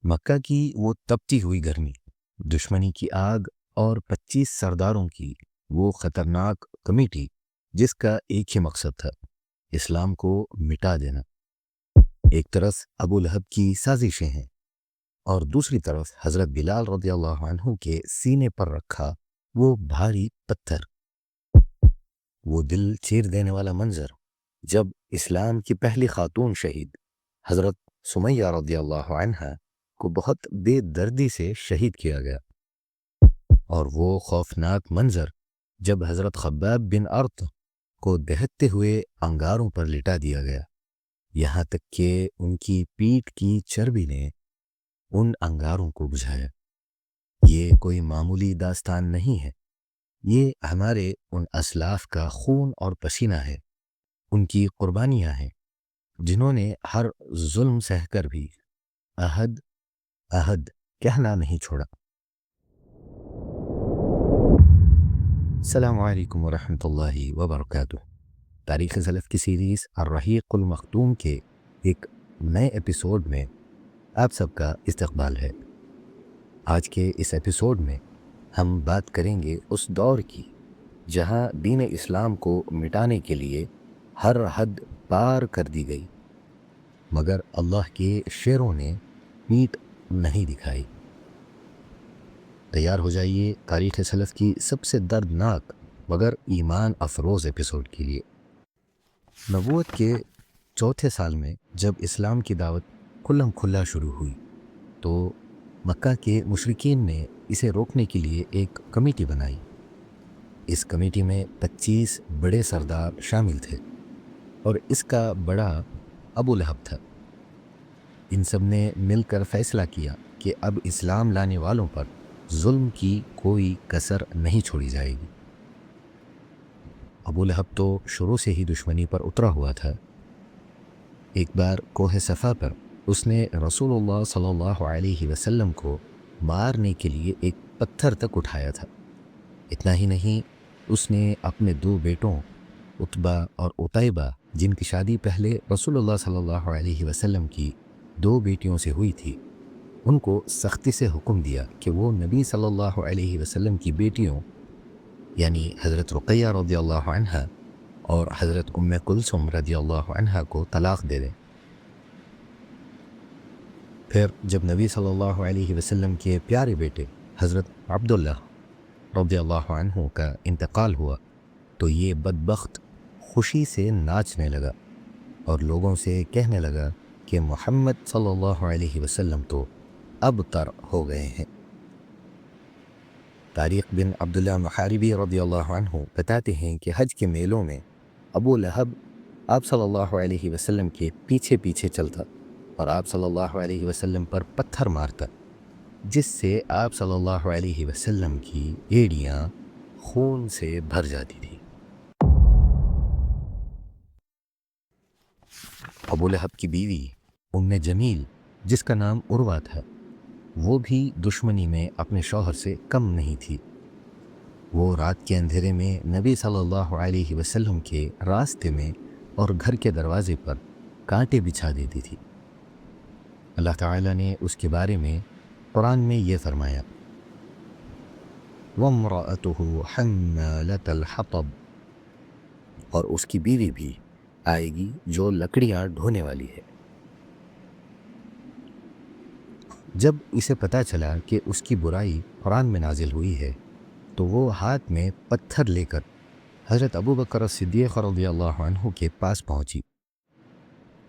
مکہ کی وہ تپتی ہوئی گرمی، دشمنی کی آگ اور 25 سرداروں کی وہ خطرناک کمیٹی جس کا ایک ہی مقصد تھا، اسلام کو مٹا دینا۔ ایک طرف ابو لہب کی سازشیں ہیں اور دوسری طرف حضرت بلال رضی اللہ عنہ کے سینے پر رکھا وہ بھاری پتھر، وہ دل چیر دینے والا منظر جب اسلام کی پہلی خاتون شہید حضرت سمیہ رضی اللہ عنہا کو بہت بے دردی سے شہید کیا گیا، اور وہ خوفناک منظر جب حضرت خباب بن ارط کو دہتے ہوئے انگاروں پر لٹا دیا گیا، یہاں تک کہ ان کی پیٹھ کی چربی نے ان انگاروں کو بجھایا۔ یہ کوئی معمولی داستان نہیں ہے، یہ ہمارے ان اسلاف کا خون اور پسینہ ہے، ان کی قربانیاں ہیں جنہوں نے ہر ظلم سہ کر بھی عہد عہد کہنا نہیں چھوڑا۔ السلام علیکم ورحمۃ اللہ وبرکاتہ۔ تاریخ سلف کی سیریز الرحیق المختوم کے ایک نئے ایپیسوڈ میں آپ سب کا استقبال ہے۔ آج کے اس ایپیسوڈ میں ہم بات کریں گے اس دور کی جہاں دین اسلام کو مٹانے کے لیے ہر حد پار کر دی گئی، مگر اللہ کے شیروں نے پیٹھ نہیں دکھائی۔ تیار ہو جائیے تاریخ سلف کی سب سے دردناک مگر ایمان افروز ایپیسوڈ کے لیے۔ نبوت کے چوتھے سال میں جب اسلام کی دعوت کھلم کھلا شروع ہوئی تو مکہ کے مشرکین نے اسے روکنے کے لیے ایک کمیٹی بنائی۔ اس کمیٹی میں 25 بڑے سردار شامل تھے اور اس کا بڑا ابو لہب تھا۔ ان سب نے مل کر فیصلہ کیا کہ اب اسلام لانے والوں پر ظلم کی کوئی کسر نہیں چھوڑی جائے گی۔ ابو لہب تو شروع سے ہی دشمنی پر اترا ہوا تھا۔ ایک بار کوہ صفا پر اس نے رسول اللہ صلی اللہ علیہ وسلم کو مارنے کے لیے ایک پتھر تک اٹھایا تھا۔ اتنا ہی نہیں، اس نے اپنے 2 بیٹوں عتبہ اور عتیبہ، جن کی شادی پہلے رسول اللہ صلی اللہ علیہ وسلم کی 2 بیٹیوں سے ہوئی تھی، ان کو سختی سے حکم دیا کہ وہ نبی صلی اللہ علیہ وسلم کی بیٹیوں یعنی حضرت رقیہ رضی اللہ عنہا اور حضرت ام کلثوم رضی اللہ عنہا کو طلاق دے دیں۔ پھر جب نبی صلی اللہ علیہ وسلم کے پیارے بیٹے حضرت عبداللہ رضی اللہ عنہ کا انتقال ہوا تو یہ بدبخت خوشی سے ناچنے لگا اور لوگوں سے کہنے لگا کہ محمد صلی اللہ علیہ وسلم تو اب تر ہو گئے ہیں۔ طارق بن عبداللہ محاربی رضی اللہ عنہ بتاتے ہیں کہ حج کے میلوں میں ابو لہب آپ صلی اللہ علیہ وسلم کے پیچھے پیچھے چلتا اور آپ صلی اللہ علیہ وسلم پر پتھر مارتا، جس سے آپ صلی اللہ علیہ وسلم کی ایڑیاں خون سے بھر جاتی تھیں۔ ابو لہب کی بیوی ام جمیل، جس کا نام عروہ تھا، وہ بھی دشمنی میں اپنے شوہر سے کم نہیں تھی۔ وہ رات کے اندھیرے میں نبی صلی اللہ علیہ وسلم کے راستے میں اور گھر کے دروازے پر کانٹے بچھا دیتی تھی۔ اللہ تعالیٰ نے اس کے بارے میں قرآن میں یہ فرمایا، وَامْرَأَتُهُ حَمَّالَةَ الْحَطَبِ، اور اس کی بیوی بھی آئے گی جو لکڑیاں ڈھونے والی ہے۔ جب اسے پتہ چلا کہ اس کی برائی قرآن میں نازل ہوئی ہے تو وہ ہاتھ میں پتھر لے کر حضرت ابو بکر صدیق رضی اللہ عنہ کے پاس پہنچی۔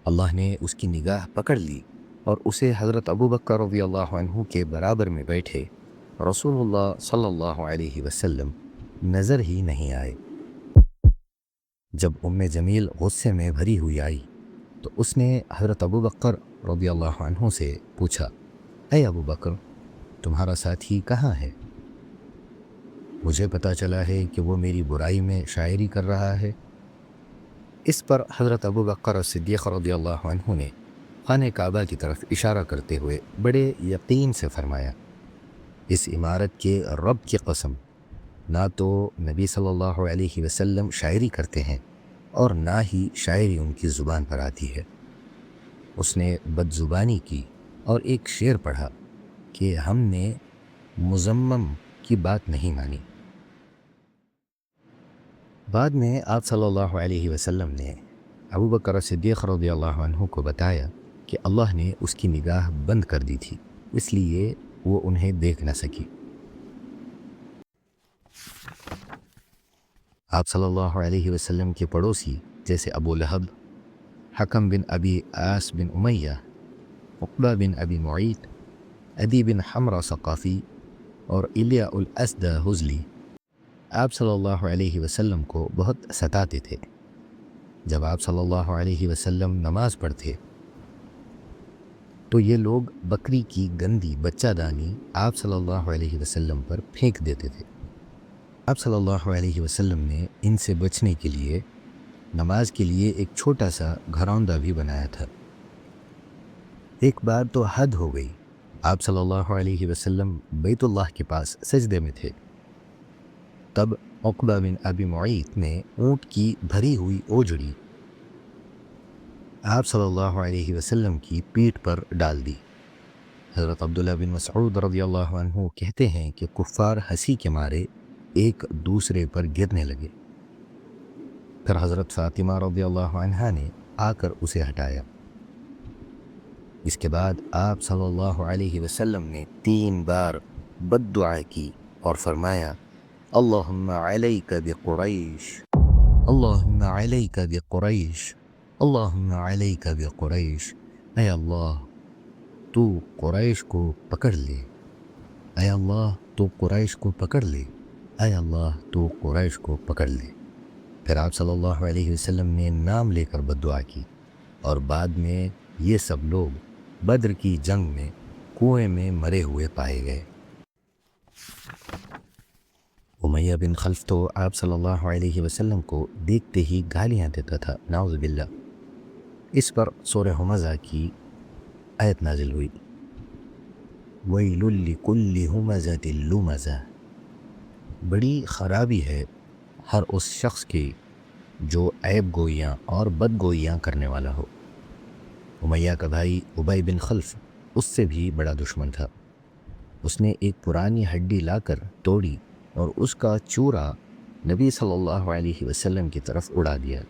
اللہ نے اس کی نگاہ پکڑ لی اور اسے حضرت ابو بکر رضی اللہ عنہ کے برابر میں بیٹھے رسول اللہ صلی اللہ علیہ وسلم نظر ہی نہیں آئے۔ جب ام جمیل غصے میں بھری ہوئی آئی تو اس نے حضرت ابو بکر رضی اللہ عنہ سے پوچھا، اے ابو بکر، تمہارا ساتھی کہاں ہے؟ مجھے پتہ چلا ہے کہ وہ میری برائی میں شاعری کر رہا ہے۔ اس پر حضرت ابو بکر صدیق رضی اللہ عنہ نے خانہ کعبہ کی طرف اشارہ کرتے ہوئے بڑے یقین سے فرمایا، اس عمارت کے رب کی قسم، نہ تو نبی صلی اللہ علیہ وسلم شاعری کرتے ہیں اور نہ ہی شاعری ان کی زبان پر آتی ہے۔ اس نے بد زبانی کی اور ایک شعر پڑھا کہ ہم نے مزمم کی بات نہیں مانی۔ بعد میں آپ صلی اللہ علیہ وسلم نے ابو بکر صدیق رضی اللہ عنہ کو بتایا کہ اللہ نے اس کی نگاہ بند کر دی تھی، اس لیے وہ انہیں دیکھ نہ سکی۔ آپ صلی اللہ علیہ وسلم کے پڑوسی جیسے ابو لہب، حکم بن ابی عاص بن امیہ، عقبہ بن ابی معیط، عدی بن حمرہ ثقافی اور الیاء الاسدہ حزلی آپ صلی اللہ علیہ وسلم کو بہت ستاتے تھے۔ جب آپ صلی اللہ علیہ وسلم نماز پڑھتے تو یہ لوگ بکری کی گندی بچہ دانی آپ صلی اللہ علیہ وسلم پر پھینک دیتے تھے۔ آپ صلی اللہ علیہ وسلم نے ان سے بچنے کے لیے نماز کے لیے ایک چھوٹا سا گھروندہ بھی بنایا تھا۔ ایک بار تو حد ہو گئی، آپ صلی اللہ علیہ وسلم بیت اللہ کے پاس سجدے میں تھے، تب عقبہ بن ابی معیط نے اونٹ کی بھری ہوئی اوجڑی آپ صلی اللہ علیہ وسلم کی پیٹھ پر ڈال دی۔ حضرت عبداللہ بن مسعود رضی اللہ عنہ کہتے ہیں کہ کفار ہنسی کے مارے ایک دوسرے پر گرنے لگے، پھر حضرت فاطمہ رضی اللہ عنہا نے آ کر اسے ہٹایا۔ اس کے بعد آپ صلی اللہ علیہ وسلم نے 3 بار بد دعا کی اور فرمایا، اللہم علیک بقریش، اللہم علیک بقریش، اللہم علیک بقریش، اے اللہ تو قریش کو پکڑ لے، اے اللہ تو قریش کو پکڑ لے، اے اللہ تو قریش کو پکڑ لے۔ پھر آپ صلی اللہ علیہ وسلم نے نام لے کر بد دعا کی، اور بعد میں یہ سب لوگ بدر کی جنگ میں کنویں میں مرے ہوئے پائے گئے۔ امیہ بن خلف تو آپ صلی اللہ علیہ وسلم کو دیکھتے ہی گالیاں دیتا تھا، نعوذ باللہ۔ اس پر سورہ حمزہ کی آیت نازل ہوئی، وَيْلٌ لِكُلِّ ہُمَزَةٍ لُمَزَةٍ، بڑی خرابی ہے ہر اس شخص کی جو عیب گوئیاں اور بد گوئیاں کرنے والا ہو۔ امیہ کا بھائی ابی بن خلف اس سے بھی بڑا دشمن تھا۔ اس نے ایک پرانی ہڈی لا کر توڑی اور اس کا چورا نبی صلی اللہ علیہ وسلم کی طرف اڑا دیا۔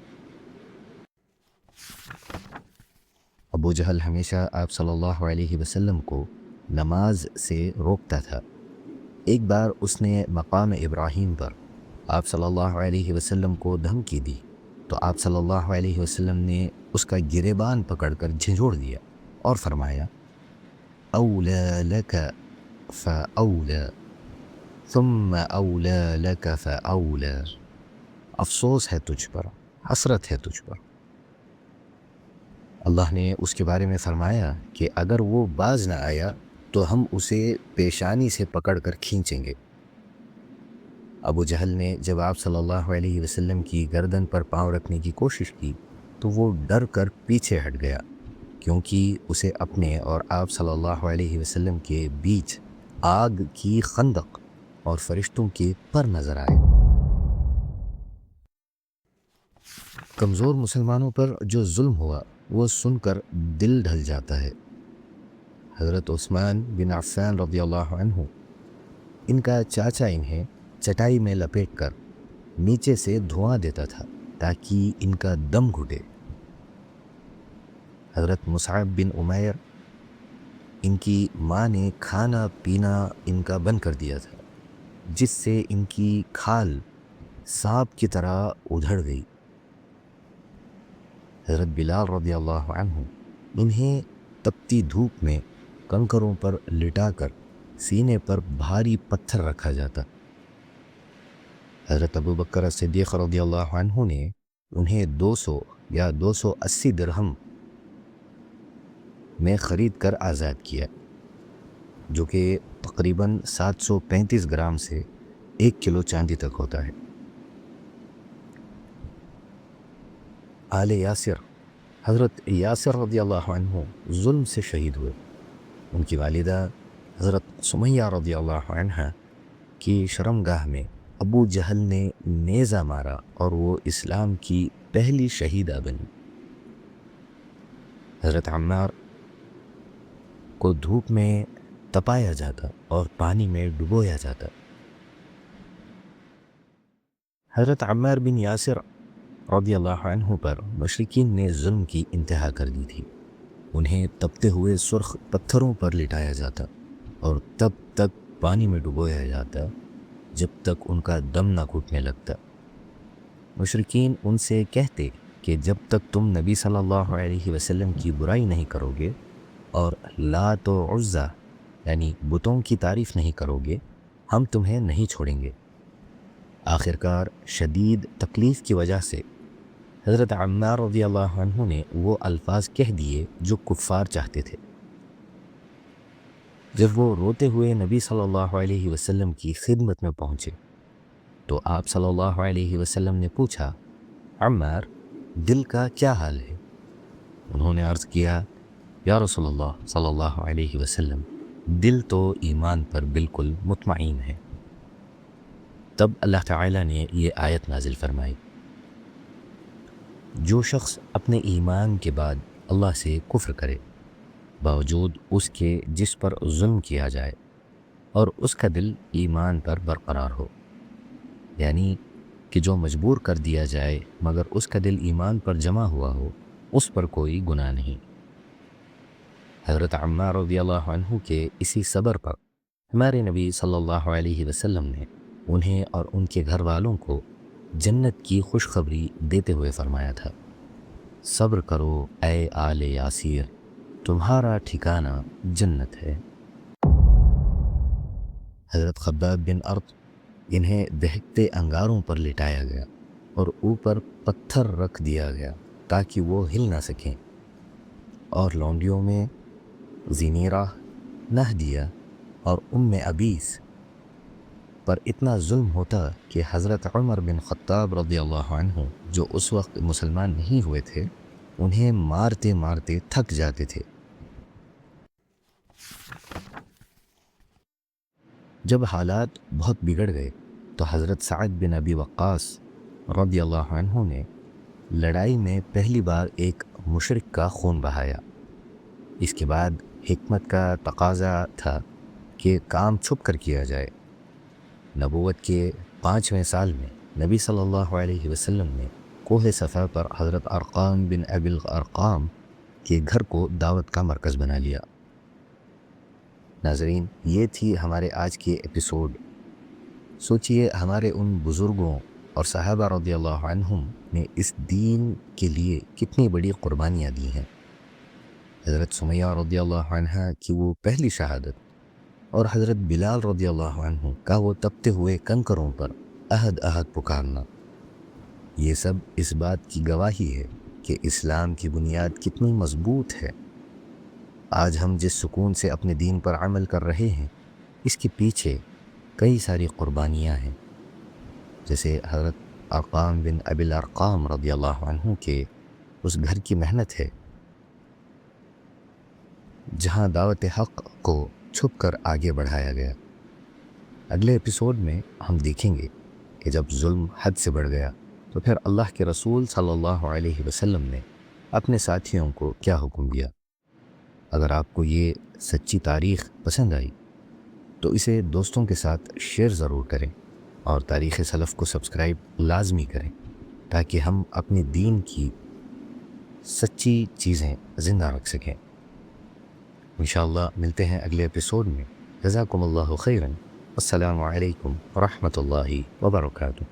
ابو جہل ہمیشہ آپ صلی اللہ علیہ وسلم کو نماز سے روکتا تھا۔ ایک بار اس نے مقام ابراہیم پر آپ صلی اللہ علیہ وسلم کو دھمکی دی تو آپ صلی اللہ علیہ وسلم نے اس کا گریبان پکڑ کر جھنجھوڑ دیا اور فرمایا، اولی لک فاولی ثم اولی لک فاولی، افسوس ہے تجھ پر، حسرت ہے تجھ پر۔ اللہ نے اس کے بارے میں فرمایا کہ اگر وہ باز نہ آیا تو ہم اسے پیشانی سے پکڑ کر کھینچیں گے۔ ابو جہل نے جب آپ صلی اللہ علیہ وسلم کی گردن پر پاؤں رکھنے کی کوشش کی تو وہ ڈر کر پیچھے ہٹ گیا، کیونکہ اسے اپنے اور آپ صلی اللہ علیہ وسلم کے بیچ آگ کی خندق اور فرشتوں کے پر نظر آئے۔ کمزور مسلمانوں پر جو ظلم ہوا وہ سن کر دل ڈھل جاتا ہے۔ حضرت عثمان بن عفان رضی اللہ عنہ، ان کا چاچا انہیں چٹائی میں لپیٹ کر نیچے سے دھواں دیتا تھا تاکہ ان کا دم گھٹے۔ حضرت مصعب بن عمیر، ان کی ماں نے کھانا پینا ان کا بند کر دیا تھا، جس سے ان کی کھال سانپ کی طرح ادھڑ گئی۔ حضرت بلال رضی اللہ عنہ، انہیں تپتی دھوپ میں کنکروں پر لٹا کر سینے پر بھاری پتھر رکھا جاتا۔ حضرت ابو بکر صدیق رضی اللہ عنہ نے انہیں 200 یا 280 درہم میں خرید کر آزاد کیا، جو کہ تقریباً 735 گرام سے 1 کلو چاندی تک ہوتا ہے۔ آل یاسر، حضرت یاسر رضی اللہ عنہ ظلم سے شہید ہوئے۔ ان کی والدہ حضرت سمیہ رضی اللہ عنہ کی شرمگاہ میں ابو جہل نے نیزہ مارا اور وہ اسلام کی پہلی شہیدہ بنی۔ حضرت عمار کو دھوپ میں تپایا جاتا اور پانی میں ڈبویا جاتا۔ حضرت عمار بن یاسر رضی اللہ عنہ پر مشرکین نے ظلم کی انتہا کر دی تھی۔ انہیں تپتے ہوئے سرخ پتھروں پر لٹایا جاتا اور تب تک پانی میں ڈبویا جاتا جب تک ان کا دم نہ گھٹنے لگتا۔ مشرکین ان سے کہتے کہ جب تک تم نبی صلی اللہ علیہ وسلم کی برائی نہیں کرو گے اور لات و عزیٰ یعنی بتوں کی تعریف نہیں کرو گے، ہم تمہیں نہیں چھوڑیں گے۔ آخرکار شدید تکلیف کی وجہ سے حضرت عمار رضی اللہ عنہ نے وہ الفاظ کہہ دیے جو کفار چاہتے تھے۔ جب وہ روتے ہوئے نبی صلی اللہ علیہ وسلم کی خدمت میں پہنچے تو آپ صلی اللہ علیہ وسلم نے پوچھا، عمار دل کا کیا حال ہے؟ انہوں نے عرض کیا، یا رسول اللہ صلی اللہ علیہ وسلم، دل تو ایمان پر بالکل مطمئن ہے۔ تب اللہ تعالیٰ نے یہ آیت نازل فرمائی، جو شخص اپنے ایمان کے بعد اللہ سے کفر کرے باوجود اس کے جس پر ظلم کیا جائے اور اس کا دل ایمان پر برقرار ہو، یعنی کہ جو مجبور کر دیا جائے مگر اس کا دل ایمان پر جمع ہوا ہو، اس پر کوئی گناہ نہیں۔ حضرت عمار رضی اللہ عنہ کے اسی صبر پر ہمارے نبی صلی اللہ علیہ وسلم نے انہیں اور ان کے گھر والوں کو جنت کی خوشخبری دیتے ہوئے فرمایا تھا، صبر کرو اے آل یاسیر، تمہارا ٹھکانہ جنت ہے۔ حضرت خباب بن ارط، انہیں دہکتے انگاروں پر لٹایا گیا اور اوپر پتھر رکھ دیا گیا تاکہ وہ ہل نہ سکیں، اور لونڈیوں میں زینیرہ، نہدیہ اور عبیس پر اتنا ظلم ہوتا کہ حضرت عمر بن خطاب رضی اللہ عنہ جو اس وقت مسلمان نہیں ہوئے تھے، انہیں مارتے مارتے تھک جاتے تھے۔ جب حالات بہت بگڑ گئے تو حضرت سعد بن ابی وقاص رضی اللہ عنہ نے لڑائی میں پہلی بار ایک مشرک کا خون بہایا۔ اس کے بعد حکمت کا تقاضا تھا کہ کام چھپ کر کیا جائے۔ نبوت کے 5ویں سال میں نبی صلی اللہ علیہ وسلم نے کوہ صفا پر حضرت ارقام بن ابی الارقام کے گھر کو دعوت کا مرکز بنا لیا۔ ناظرین، یہ تھی ہمارے آج کے ایپیسوڈ۔ سوچئے ہمارے ان بزرگوں اور صحابہ رضی اللہ عنہم نے اس دین کے لیے کتنی بڑی قربانیاں دی ہیں۔ حضرت سمیہ رضی اللہ عنہ کی وہ پہلی شہادت اور حضرت بلال رضی اللہ عنہ کا وہ تپتے ہوئے کنکروں پر احد احد پکارنا، یہ سب اس بات کی گواہی ہے کہ اسلام کی بنیاد کتنی مضبوط ہے۔ آج ہم جس سکون سے اپنے دین پر عمل کر رہے ہیں، اس کے پیچھے کئی ساری قربانیاں ہیں، جیسے حضرت ارقام بن ابی الارقام رضی اللہ عنہ کے اس گھر کی محنت ہے جہاں دعوت حق کو چھپ کر آگے بڑھایا گیا۔ اگلے ایپیسوڈ میں ہم دیکھیں گے کہ جب ظلم حد سے بڑھ گیا تو پھر اللہ کے رسول صلی اللہ علیہ وسلم نے اپنے ساتھیوں کو کیا حکم دیا۔ اگر آپ کو یہ سچی تاریخ پسند آئی تو اسے دوستوں کے ساتھ شیئر ضرور کریں اور تاریخ سلف کو سبسکرائب لازمی کریں تاکہ ہم اپنے دین کی سچی چیزیں زندہ رکھ سکیں۔ انشاءاللہ ملتے ہیں اگلے ایپیسوڈ میں۔ جزاکم اللہ خیراً۔ السلام علیکم ورحمۃ اللہ وبرکاتہ۔